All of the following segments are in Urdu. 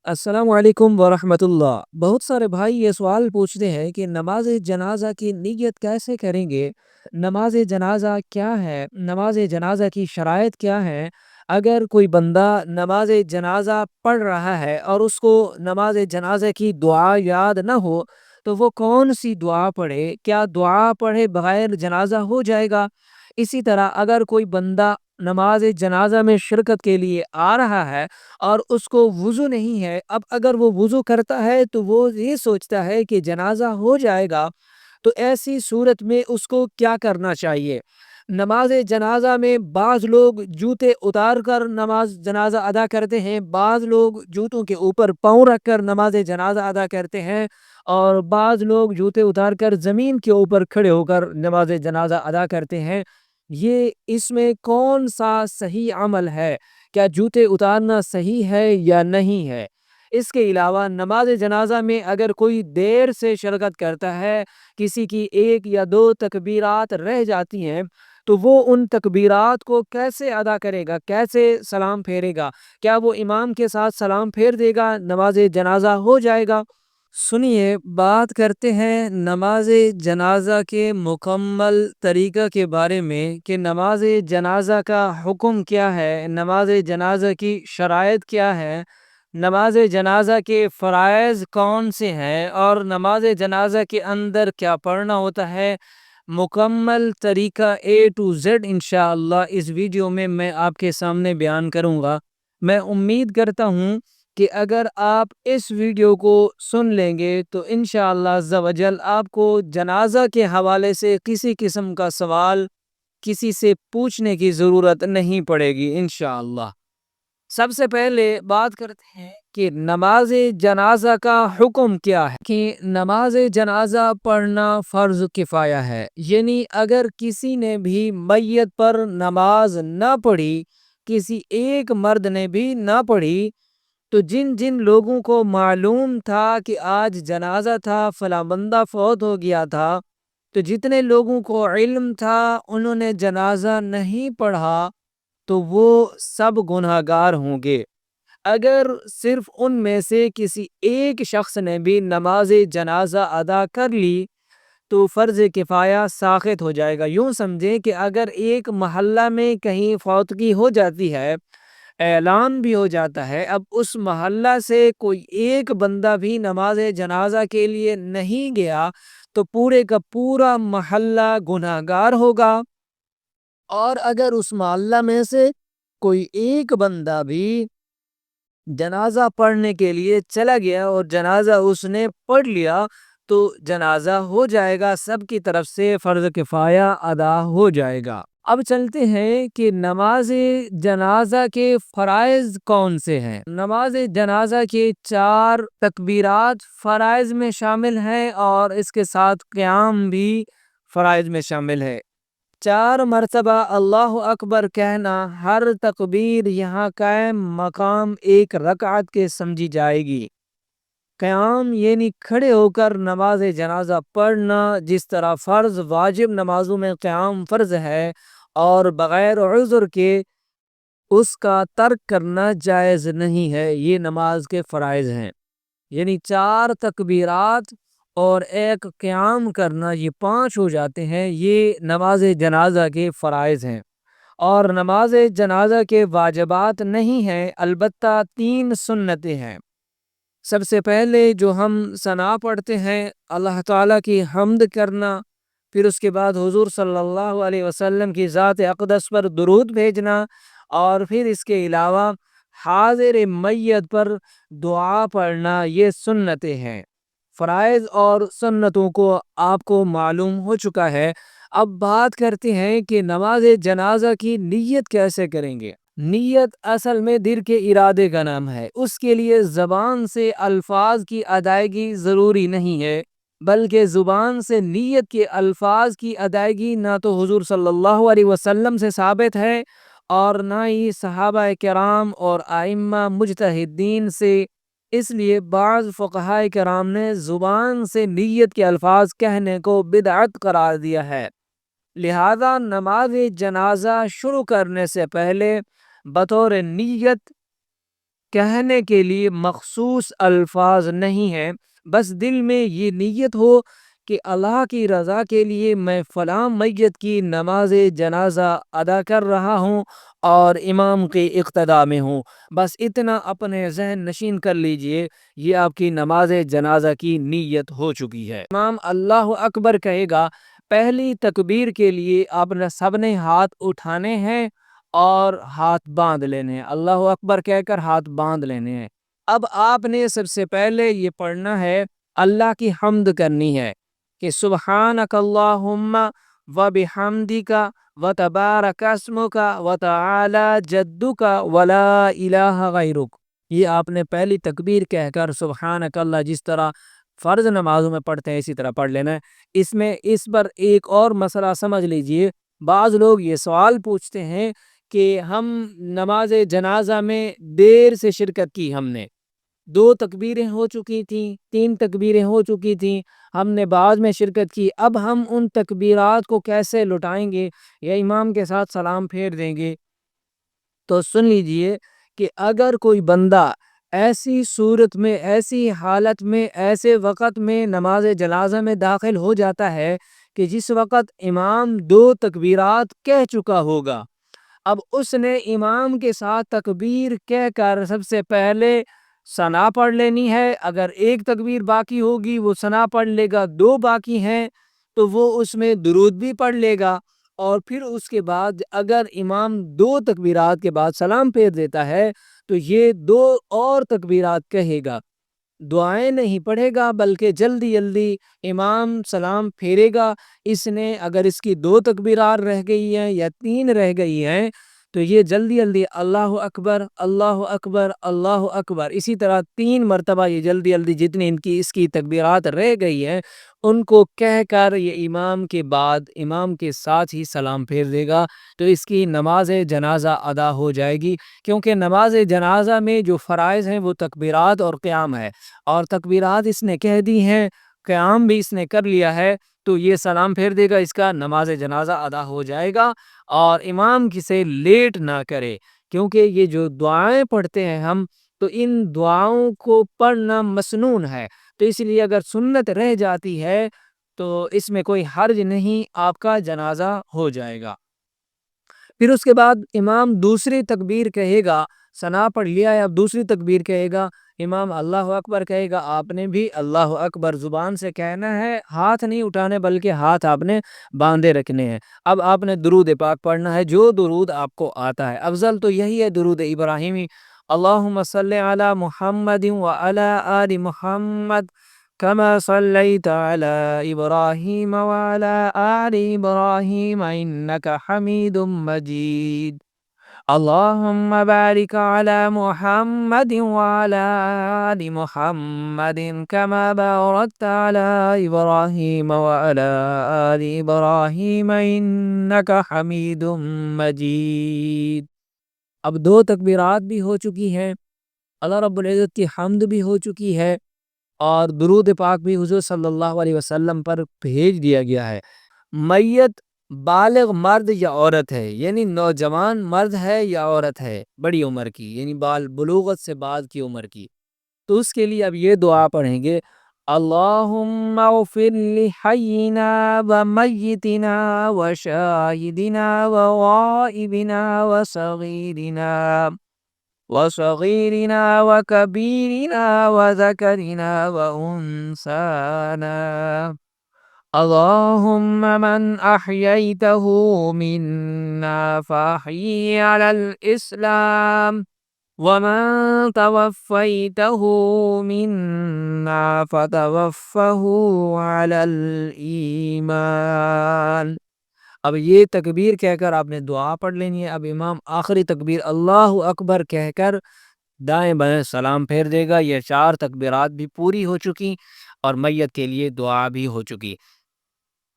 السلام علیکم ورحمۃ اللہ۔ بہت سارے بھائی یہ سوال پوچھتے ہیں کہ نماز جنازہ کی نیت کیسے کریں گے؟ نماز جنازہ کیا ہے؟ نماز جنازہ کی شرائط کیا ہیں؟ اگر کوئی بندہ نماز جنازہ پڑھ رہا ہے اور اس کو نماز جنازہ کی دعا یاد نہ ہو تو وہ کون سی دعا پڑھے؟ کیا دعا پڑھے بغیر جنازہ ہو جائے گا؟ اسی طرح اگر کوئی بندہ نماز جنازہ میں شرکت کے لیے آ رہا ہے اور اس کو وضو نہیں ہے، اب اگر وہ وضو کرتا ہے تو وہ یہ سوچتا ہے کہ جنازہ ہو جائے گا، تو ایسی صورت میں اس کو کیا کرنا چاہیے؟ نماز جنازہ میں بعض لوگ جوتے اتار کر نماز جنازہ ادا کرتے ہیں، بعض لوگ جوتوں کے اوپر پاؤں رکھ کر نماز جنازہ ادا کرتے ہیں، اور بعض لوگ جوتے اتار کر زمین کے اوپر کھڑے ہو کر نماز جنازہ ادا کرتے ہیں۔ یہ اس میں کون سا صحیح عمل ہے؟ کیا جوتے اتارنا صحیح ہے یا نہیں ہے؟ اس کے علاوہ نماز جنازہ میں اگر کوئی دیر سے شرکت کرتا ہے، کسی کی ایک یا دو تکبیرات رہ جاتی ہیں، تو وہ ان تکبیرات کو کیسے ادا کرے گا؟ کیسے سلام پھیرے گا؟ کیا وہ امام کے ساتھ سلام پھیر دے گا؟ نماز جنازہ ہو جائے گا؟ سنیے، بات کرتے ہیں نماز جنازہ کے مکمل طریقہ کے بارے میں کہ نماز جنازہ کا حکم کیا ہے، نماز جنازہ کی شرائط کیا ہے، نماز جنازہ کے فرائض کون سے ہیں، اور نماز جنازہ کے اندر کیا پڑھنا ہوتا ہے۔ مکمل طریقہ A to Z انشاءاللہ اس ویڈیو میں آپ کے سامنے بیان کروں گا۔ میں امید کرتا ہوں کہ اگر آپ اس ویڈیو کو سن لیں گے تو انشاءاللہ عز و جل آپ کو جنازہ کے حوالے سے کسی قسم کا سوال کسی سے پوچھنے کی ضرورت نہیں پڑے گی انشاءاللہ۔ سب سے پہلے بات کرتے ہیں کہ نماز جنازہ کا حکم کیا ہے، کہ نماز جنازہ پڑھنا فرض کفایہ ہے، یعنی اگر کسی نے بھی میت پر نماز نہ پڑھی، کسی ایک مرد نے بھی نہ پڑھی، تو جن جن لوگوں کو معلوم تھا کہ آج جنازہ تھا، فلاں بندہ فوت ہو گیا تھا، تو جتنے لوگوں کو علم تھا انہوں نے جنازہ نہیں پڑھا، تو وہ سب گناہگار ہوں گے۔ اگر صرف ان میں سے کسی ایک شخص نے بھی نماز جنازہ ادا کر لی تو فرض کفایہ ساقط ہو جائے گا۔ یوں سمجھیں کہ اگر ایک محلہ میں کہیں فوتگی ہو جاتی ہے، اعلان بھی ہو جاتا ہے، اب اس محلہ سے کوئی ایک بندہ بھی نماز جنازہ کے لیے نہیں گیا تو پورے کا پورا محلہ گناہگار ہوگا، اور اگر اس محلہ میں سے کوئی ایک بندہ بھی جنازہ پڑھنے کے لیے چلا گیا اور جنازہ اس نے پڑھ لیا تو جنازہ ہو جائے گا، سب کی طرف سے فرض کفایہ ادا ہو جائے گا۔ اب چلتے ہیں کہ نماز جنازہ کے فرائض کون سے ہیں۔ نماز جنازہ کے 4 تکبیرات فرائض میں شامل ہیں، اور اس کے ساتھ قیام بھی فرائض میں شامل ہے۔ 4 مرتبہ اللہ اکبر کہنا، ہر تکبیر یہاں قائم مقام ایک رکعت کے سمجھی جائے گی۔ قیام یعنی کھڑے ہو کر نماز جنازہ پڑھنا، جس طرح فرض واجب نمازوں میں قیام فرض ہے اور بغیر عذر کے اس کا ترک کرنا جائز نہیں ہے، یہ نماز کے فرائض ہیں۔ یعنی 4 تکبیرات اور ایک قیام کرنا، یہ 5 ہو جاتے ہیں، یہ نماز جنازہ کے فرائض ہیں۔ اور نماز جنازہ کے واجبات نہیں ہیں، البتہ 3 سنتیں ہیں۔ سب سے پہلے جو ہم ثنا پڑھتے ہیں، اللہ تعالیٰ کی حمد کرنا، پھر اس کے بعد حضور صلی اللہ علیہ وسلم کی ذات اقدس پر درود بھیجنا، اور پھر اس کے علاوہ حاضر میت پر دعا پڑھنا، یہ سنتیں ہیں۔ فرائض اور سنتوں کو آپ کو معلوم ہو چکا ہے۔ اب بات کرتے ہیں کہ نماز جنازہ کی نیت کیسے کریں گے۔ نیت اصل میں دل کے ارادے کا نام ہے، اس کے لیے زبان سے الفاظ کی ادائیگی ضروری نہیں ہے، بلکہ زبان سے نیت کے الفاظ کی ادائیگی نہ تو حضور صلی اللہ علیہ وسلم سے ثابت ہے اور نہ ہی صحابہ کرام اور ائمہ مجتہدین سے، اس لیے بعض فقہاء کرام نے زبان سے نیت کے الفاظ کہنے کو بدعت قرار دیا ہے۔ لہذا نماز جنازہ شروع کرنے سے پہلے بطور نیت کہنے کے لیے مخصوص الفاظ نہیں ہیں، بس دل میں یہ نیت ہو کہ اللہ کی رضا کے لیے میں فلاں میت کی نماز جنازہ ادا کر رہا ہوں اور امام کے اقتداء میں ہوں۔ بس اتنا اپنے ذہن نشین کر لیجئے، یہ آپ کی نماز جنازہ کی نیت ہو چکی ہے۔ امام اللہ اکبر کہے گا، پہلی تکبیر کے لیے آپ نے سب نے ہاتھ اٹھانے ہیں اور ہاتھ باندھ لینے ہیں۔ اللہ اکبر کہہ کر ہاتھ باندھ لینے ہیں۔ اب آپ نے سب سے پہلے یہ پڑھنا ہے، اللہ کی حمد کرنی ہے کہ سبحانک اللہم و بحمدک و تبارک اسمک و تعالی جدک ولا الہ غیرک۔ یہ آپ نے پہلی تکبیر کہہ کر سبحانک اللہ جس طرح فرض نمازوں میں پڑھتے ہیں اسی طرح پڑھ لینا ہے۔ اس پر ایک اور مسئلہ سمجھ لیجئے، بعض لوگ یہ سوال پوچھتے ہیں کہ ہم نماز جنازہ میں دیر سے شرکت کی، ہم نے 2 تکبیریں ہو چکی تھیں، 3 تکبیریں ہو چکی تھیں، ہم نے بعد میں شرکت کی، اب ہم ان تکبیرات کو کیسے لٹائیں گے یا امام کے ساتھ سلام پھیر دیں گے؟ تو سن لیجئے کہ اگر کوئی بندہ ایسی صورت میں، ایسی حالت میں، ایسے وقت میں نماز جنازہ میں داخل ہو جاتا ہے کہ جس وقت امام 2 تکبیرات کہہ چکا ہوگا، اب اس نے امام کے ساتھ تکبیر کہہ کر سب سے پہلے ثنا پڑھ لینی ہے۔ اگر 1 تکبیر باقی ہوگی وہ ثنا پڑھ لے گا، 2 باقی ہیں تو وہ اس میں درود بھی پڑھ لے گا، اور پھر اس کے بعد اگر امام 2 تکبیرات کے بعد سلام پھیر دیتا ہے تو یہ 2 اور تکبیرات کہے گا، دعائیں نہیں پڑھے گا، بلکہ جلدی جلدی امام سلام پھیرے گا۔ اس نے اگر اس کی 2 تکبیرات رہ گئی ہیں یا 3 رہ گئی ہیں تو یہ جلدی جلدی اللہ اکبر اللہ اکبر اللہ اکبر، اسی طرح 3 مرتبہ یہ جلدی جلدی جتنی اس کی تکبیرات رہ گئی ہیں ان کو کہہ کر یہ امام کے بعد امام کے ساتھ ہی سلام پھیر دے گا، تو اس کی نماز جنازہ ادا ہو جائے گی۔ کیونکہ نماز جنازہ میں جو فرائض ہیں وہ تکبیرات اور قیام ہے، اور تکبیرات اس نے کہہ دی ہیں، قیام بھی اس نے کر لیا ہے، تو یہ سلام پھیر دے گا، اس کا نماز جنازہ ادا ہو جائے گا۔ اور امام کسے لیٹ نہ کرے، کیونکہ یہ جو دعائیں پڑھتے ہیں ہم، تو ان دعاؤں کو پڑھنا مسنون ہے، تو اس لیے اگر سنت رہ جاتی ہے تو اس میں کوئی حرج نہیں، آپ کا جنازہ ہو جائے گا۔ پھر اس کے بعد امام دوسری تکبیر کہے گا، ثنا پڑھ لیا ہے، اب دوسری تکبیر کہے گا، امام اللہ اکبر کہے گا، آپ نے بھی اللہ اکبر زبان سے کہنا ہے، ہاتھ نہیں اٹھانے بلکہ ہاتھ آپ نے باندھے رکھنے ہیں۔ اب آپ نے درود پاک پڑھنا ہے، جو درود آپ کو آتا ہے، افضل تو یہی ہے درود ابراہیمی، اللہم صلی علی محمد وعلی آل محمد كما صليت على إبراهيم وعلى آل إبراهيم إنك حميد مجيد اللهم بارك على محمد وعلى آل محمد كما باركت على إبراهيم وعلى آل إبراهيم إنك حميد مجيد۔ اب 2 تکبیرات بھی ہو چکی ہیں، اللہ رب العزت کی حمد بھی ہو چکی ہے، اور درود پاک بھی حضور صلی اللہ علیہ وسلم پر بھیج دیا گیا ہے۔ میت بالغ مرد یا عورت ہے، یعنی نوجوان مرد ہے یا عورت ہے بڑی عمر کی، یعنی بلوغت سے بعد کی عمر کی، تو اس کے لیے اب یہ دعا پڑھیں گے، اللہم اغفر لحینا و میتنا و شاہدنا و غائبنا و صغیرنا وصغيرنا وكبيرنا وذكرنا وأنثانا اللهم من أحييته منا فأحيي على الإسلام ومن توفيته منا فتوفه على الإيمان۔ اب یہ تکبیر کہہ کر آپ نے دعا پڑھ لینی ہے۔ اب امام آخری تکبیر اللہ اکبر کہہ کر دائیں بائیں سلام پھیر دے گا۔ یہ 4 تکبیرات بھی پوری ہو چکی اور میت کے لیے دعا بھی ہو چکی۔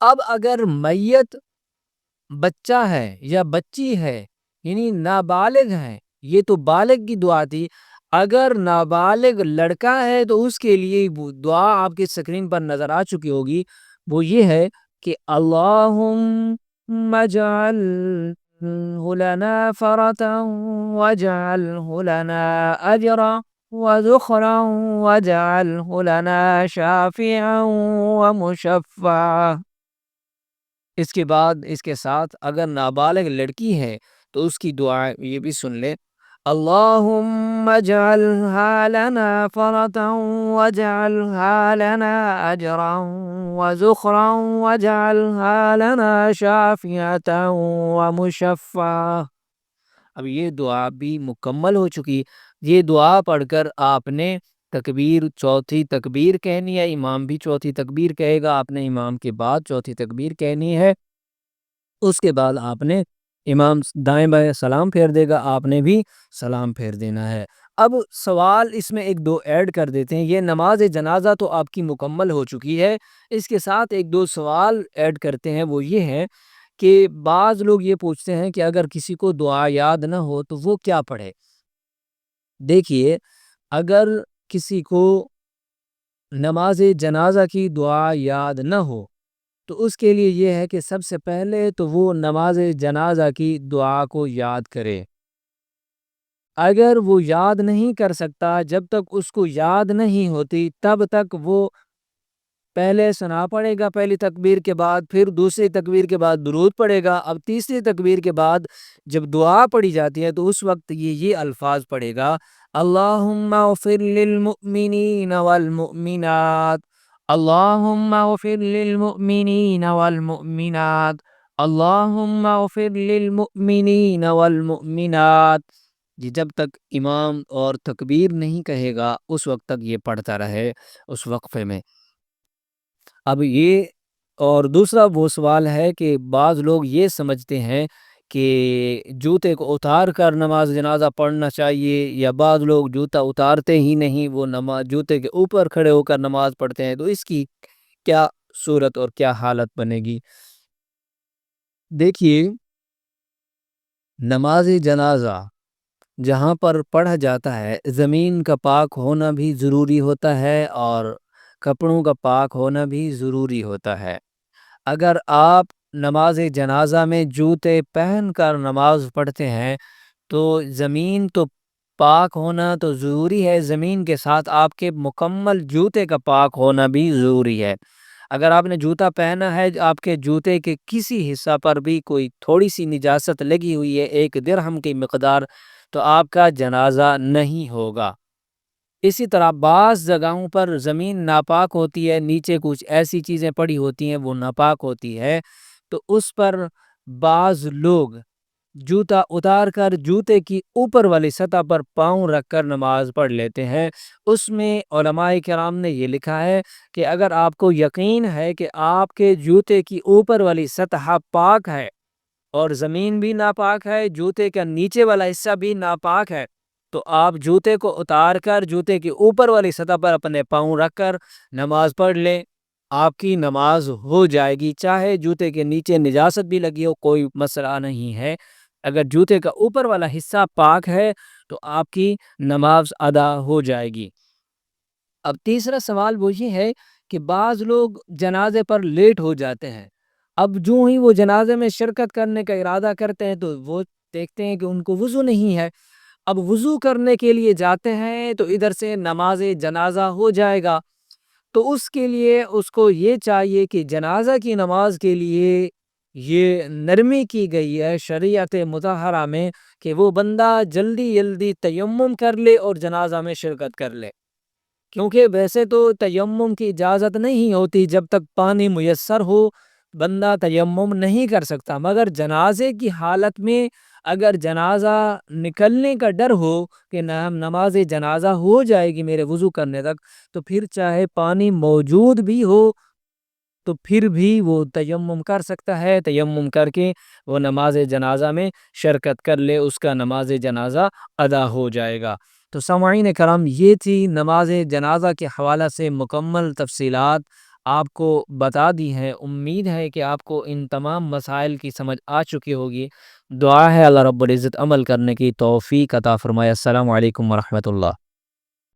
اب اگر میت بچہ ہے یا بچی ہے، یعنی نابالغ ہے، یہ تو بالغ کی دعا تھی، اگر نابالغ لڑکا ہے تو اس کے لیے وہ دعا آپ کی سکرین پر نظر آ چکی ہوگی، وہ یہ ہے کہ اللہم اجعل لنا فرة واجعله لنا أجرا وذخرا واجعله لنا شافعا ومشفعا۔ اس کے بعد اس کے ساتھ اگر نابالغ لڑکی ہے تو اس کی دعا یہ بھی سن لے، اللہم اجعلها لنا فرطا واجعلها لنا اجرا وزخرا واجعلها لنا شافعتا ومشفعا۔ اب یہ دعا بھی مکمل ہو چکی۔ یہ دعا پڑھ کر آپ نے تکبیر، چوتھی تکبیر کہنی ہے، امام بھی چوتھی تکبیر کہے گا، آپ نے امام کے بعد چوتھی تکبیر کہنی ہے۔ اس کے بعد آپ نے امام دائیں بائیں سلام پھیر دے گا، آپ نے بھی سلام پھیر دینا ہے۔ اب سوال اس میں ایک دو ایڈ کر دیتے ہیں۔ یہ نماز جنازہ تو آپ کی مکمل ہو چکی ہے، اس کے ساتھ ایک دو سوال ایڈ کرتے ہیں۔ وہ یہ ہے کہ بعض لوگ یہ پوچھتے ہیں کہ اگر کسی کو دعا یاد نہ ہو تو وہ کیا پڑھے؟ دیکھیے، اگر کسی کو نماز جنازہ کی دعا یاد نہ ہو تو اس کے لیے یہ ہے کہ سب سے پہلے تو وہ نماز جنازہ کی دعا کو یاد کرے۔ اگر وہ یاد نہیں کر سکتا، جب تک اس کو یاد نہیں ہوتی تب تک وہ پہلے ثنا پڑھے گا پہلی تکبیر کے بعد، پھر دوسری تکبیر کے بعد درود پڑھے گا، اب تیسری تکبیر کے بعد جب دعا پڑھی جاتی ہے تو اس وقت یہ الفاظ پڑھے گا، اللہم اغفر للمؤمنین والمؤمنات، اللہم اغفر للمؤمنین والمؤمنات، اللہم اغفر للمؤمنین والمؤمنات۔ جب تک امام اور تکبیر نہیں کہے گا اس وقت تک یہ پڑھتا رہے اس وقفے میں۔ اب یہ اور دوسرا وہ سوال ہے کہ بعض لوگ یہ سمجھتے ہیں کہ جوتے کو اتار کر نماز جنازہ پڑھنا چاہیے، یا بعض لوگ جوتا اتارتے ہی نہیں، وہ نماز جوتے کے اوپر کھڑے ہو کر نماز پڑھتے ہیں۔ تو اس کی کیا صورت اور کیا حالت بنے گی؟ دیکھیے، نماز جنازہ جہاں پر پڑھا جاتا ہے زمین کا پاک ہونا بھی ضروری ہوتا ہے اور کپڑوں کا پاک ہونا بھی ضروری ہوتا ہے۔ اگر آپ نماز جنازہ میں جوتے پہن کر نماز پڑھتے ہیں تو زمین تو پاک ہونا تو ضروری ہے، زمین کے ساتھ آپ کے مکمل جوتے کا پاک ہونا بھی ضروری ہے۔ اگر آپ نے جوتا پہنا ہے، آپ کے جوتے کے کسی حصہ پر بھی کوئی تھوڑی سی نجاست لگی ہوئی ہے، 1 درہم کی مقدار، تو آپ کا جنازہ نہیں ہوگا۔ اسی طرح بعض جگہوں پر زمین ناپاک ہوتی ہے، نیچے کچھ ایسی چیزیں پڑی ہوتی ہیں وہ ناپاک ہوتی ہے، تو اس پر بعض لوگ جوتا اتار کر جوتے کی اوپر والی سطح پر پاؤں رکھ کر نماز پڑھ لیتے ہیں۔ اس میں علماء کرام نے یہ لکھا ہے کہ اگر آپ کو یقین ہے کہ آپ کے جوتے کی اوپر والی سطح پاک ہے اور زمین بھی ناپاک ہے، جوتے کا نیچے والا حصہ بھی ناپاک ہے، تو آپ جوتے کو اتار کر جوتے کی اوپر والی سطح پر اپنے پاؤں رکھ کر نماز پڑھ لیں، آپ کی نماز ہو جائے گی۔ چاہے جوتے کے نیچے نجاست بھی لگی ہو، کوئی مسئلہ نہیں ہے۔ اگر جوتے کا اوپر والا حصہ پاک ہے تو آپ کی نماز ادا ہو جائے گی۔ اب تیسرا سوال وہ یہ ہے کہ بعض لوگ جنازے پر لیٹ ہو جاتے ہیں۔ اب جو ہی وہ جنازے میں شرکت کرنے کا ارادہ کرتے ہیں تو وہ دیکھتے ہیں کہ ان کو وضو نہیں ہے۔ اب وضو کرنے کے لیے جاتے ہیں تو ادھر سے نماز جنازہ ہو جائے گا، تو اس کے لیے اس کو یہ چاہیے کہ جنازہ کی نماز کے لیے یہ نرمی کی گئی ہے شریعت مطہرہ میں کہ وہ بندہ جلدی جلدی تیمم کر لے اور جنازہ میں شرکت کر لے، کیونکہ ویسے تو تیمم کی اجازت نہیں ہوتی، جب تک پانی میسر ہو بندہ تیمم نہیں کر سکتا، مگر جنازے کی حالت میں اگر جنازہ نکلنے کا ڈر ہو کہ نماز جنازہ ہو جائے گی میرے وضو کرنے تک، تو پھر چاہے پانی موجود بھی ہو تو پھر بھی وہ تیمم کر سکتا ہے، تیمم کر کے وہ نماز جنازہ میں شرکت کر لے، اس کا نماز جنازہ ادا ہو جائے گا۔ تو سامعین کرام، یہ تھی نماز جنازہ کے حوالہ سے مکمل تفصیلات آپ کو بتا دی ہیں۔ امید ہے کہ آپ کو ان تمام مسائل کی سمجھ آ چکی ہوگی۔ دعا ہے اللہ رب العزت عمل کرنے کی توفیق عطا فرمائے۔ السلام علیکم ورحمۃ اللہ۔